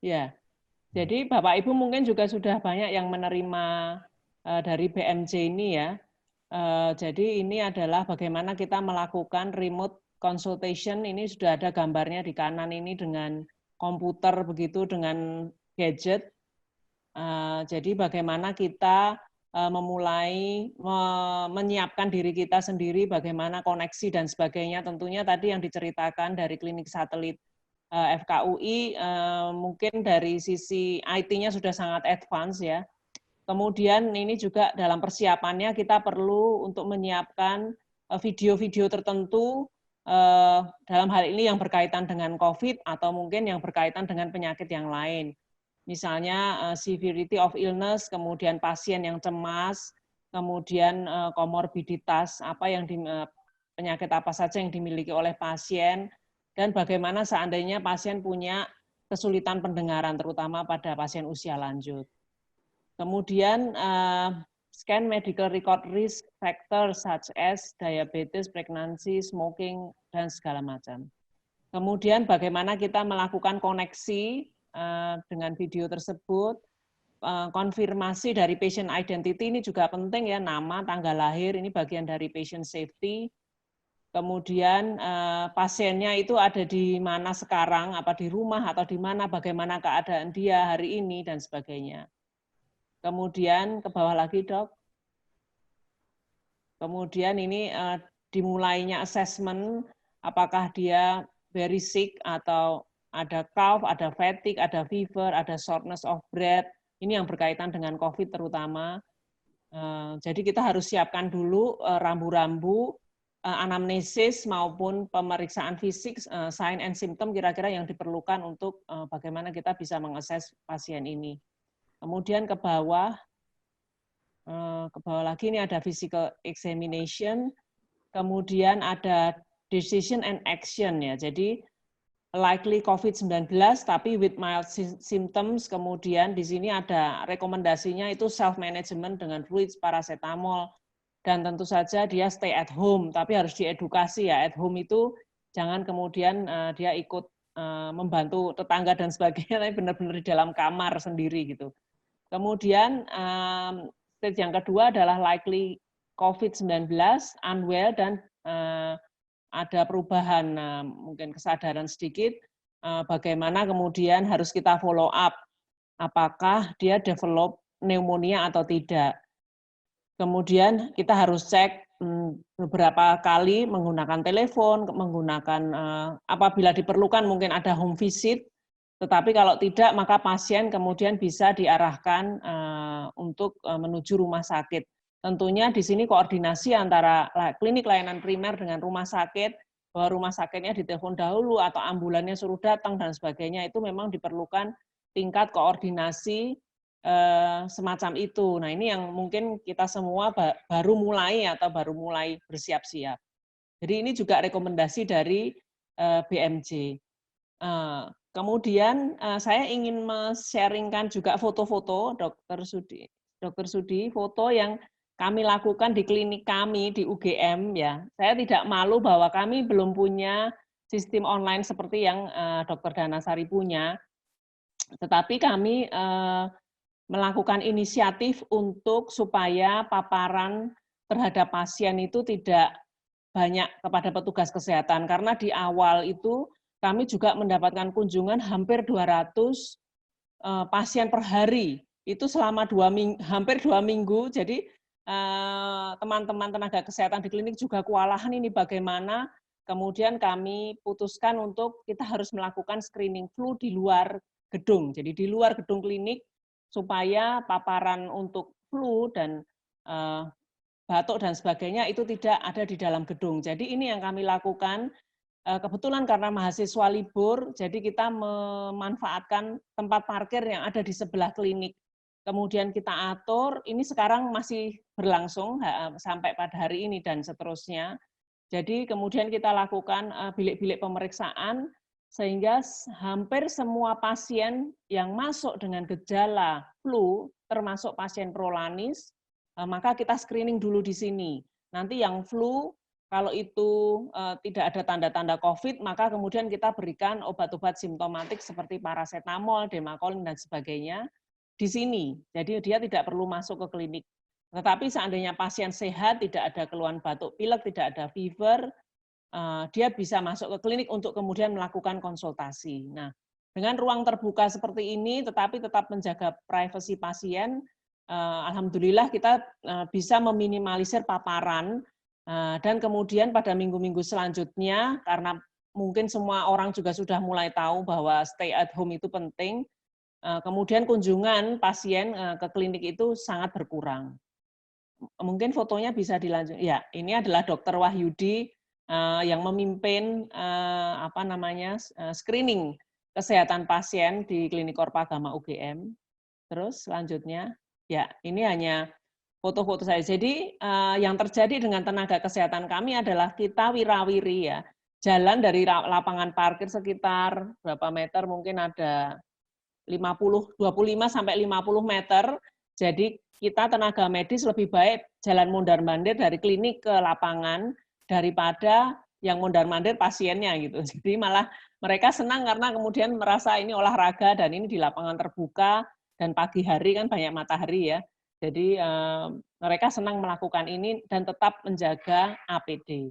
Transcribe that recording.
Ya, jadi Bapak Ibu mungkin juga sudah banyak yang menerima dari BMJ ini ya. Jadi ini adalah bagaimana kita melakukan remote consultation. Ini sudah ada gambarnya di kanan ini dengan komputer begitu, dengan gadget. Jadi bagaimana kita memulai menyiapkan diri kita sendiri, bagaimana koneksi dan sebagainya. Tentunya tadi yang diceritakan dari klinik satelit FKUI mungkin dari sisi IT-nya sudah sangat advance ya. Kemudian ini juga dalam persiapannya kita perlu untuk menyiapkan video-video tertentu dalam hal ini yang berkaitan dengan COVID atau mungkin yang berkaitan dengan penyakit yang lain. Misalnya severity of illness, kemudian pasien yang cemas, kemudian komorbiditas apa yang penyakit apa saja yang dimiliki oleh pasien, dan bagaimana seandainya pasien punya kesulitan pendengaran, terutama pada pasien usia lanjut. Kemudian scan medical record risk factors such as diabetes, pregnancy, smoking, dan segala macam. Kemudian bagaimana kita melakukan koneksi dengan video tersebut, konfirmasi dari patient identity ini juga penting ya, nama, tanggal lahir, ini bagian dari patient safety. Kemudian pasiennya itu ada di mana sekarang, apa di rumah atau di mana, bagaimana keadaan dia hari ini, dan sebagainya. Kemudian ke bawah lagi, Dok. Kemudian ini dimulainya assessment, apakah dia very sick atau ada cough, ada fatigue, ada fever, ada shortness of breath. Ini yang berkaitan dengan COVID terutama. Jadi kita harus siapkan dulu rambu-rambu, anamnesis maupun pemeriksaan fisik, sign and symptom kira-kira yang diperlukan untuk bagaimana kita bisa mengakses pasien ini. Kemudian ke bawah lagi ini ada physical examination, kemudian ada decision and action ya. Jadi likely COVID-19 tapi with mild symptoms, kemudian di sini ada rekomendasinya itu self management dengan fluids, paracetamol, dan tentu saja dia stay at home, tapi harus diedukasi ya. At home itu jangan kemudian dia ikut membantu tetangga dan sebagainya, tapi benar-benar di dalam kamar sendiri gitu. Kemudian stage yang kedua adalah likely COVID-19, unwell, dan ada perubahan, mungkin kesadaran sedikit, bagaimana kemudian harus kita follow up, apakah dia develop pneumonia atau tidak. Kemudian kita harus cek beberapa kali menggunakan telepon, menggunakan apabila diperlukan mungkin ada home visit, tetapi kalau tidak maka pasien kemudian bisa diarahkan untuk menuju rumah sakit. Tentunya di sini koordinasi antara klinik layanan primer dengan rumah sakit, bahwa rumah sakitnya ditelepon dahulu atau ambulannya suruh datang dan sebagainya, itu memang diperlukan tingkat koordinasi semacam itu. Nah ini yang mungkin kita semua baru mulai atau baru mulai bersiap-siap. Jadi ini juga rekomendasi dari BMJ. Kemudian saya ingin men-sharingkan juga foto-foto Dr. Sudi, foto yang kami lakukan di klinik kami di UGM ya. Saya tidak malu bahwa kami belum punya sistem online seperti yang Dr. Danasari punya, tetapi kami melakukan inisiatif untuk supaya paparan terhadap pasien itu tidak banyak kepada petugas kesehatan, karena di awal itu kami juga mendapatkan kunjungan hampir 200 pasien per hari, itu selama hampir 2 minggu, jadi teman-teman tenaga kesehatan di klinik juga kewalahan ini bagaimana, kemudian kami putuskan untuk kita harus melakukan screening flu di luar gedung, jadi di luar gedung klinik, supaya paparan untuk flu dan batuk dan sebagainya itu tidak ada di dalam gedung. Jadi ini yang kami lakukan, kebetulan karena mahasiswa libur, jadi kita memanfaatkan tempat parkir yang ada di sebelah klinik. Kemudian kita atur, ini sekarang masih berlangsung sampai pada hari ini dan seterusnya. Jadi kemudian kita lakukan bilik-bilik pemeriksaan, sehingga hampir semua pasien yang masuk dengan gejala flu, termasuk pasien prolanis, maka kita screening dulu di sini. Nanti yang flu kalau itu tidak ada tanda-tanda COVID, maka kemudian kita berikan obat-obat simptomatik seperti paracetamol, demakolin, dan sebagainya di sini. Jadi dia tidak perlu masuk ke klinik. Tetapi seandainya pasien sehat, tidak ada keluhan batuk pilek, tidak ada fever, dia bisa masuk ke klinik untuk kemudian melakukan konsultasi. Nah, dengan ruang terbuka seperti ini, tetapi tetap menjaga privasi pasien, alhamdulillah kita bisa meminimalisir paparan. Dan kemudian pada minggu-minggu selanjutnya, karena mungkin semua orang juga sudah mulai tahu bahwa stay at home itu penting, kemudian kunjungan pasien ke klinik itu sangat berkurang. Mungkin fotonya bisa dilanjut. Ya, ini adalah Dr. Wahyudi yang memimpin screening kesehatan pasien di Klinik Korpagama UGM. Terus selanjutnya, ya ini hanya foto-foto saya. Jadi yang terjadi dengan tenaga kesehatan kami adalah kita wirawiri ya. Jalan dari lapangan parkir sekitar berapa meter, mungkin ada 25 sampai 50 meter. Jadi kita tenaga medis lebih baik jalan mondar-mandir dari klinik ke lapangan daripada yang mondar-mandir pasiennya gitu. Jadi malah mereka senang karena kemudian merasa ini olahraga dan ini di lapangan terbuka dan pagi hari kan banyak matahari ya. Jadi mereka senang melakukan ini dan tetap menjaga APD.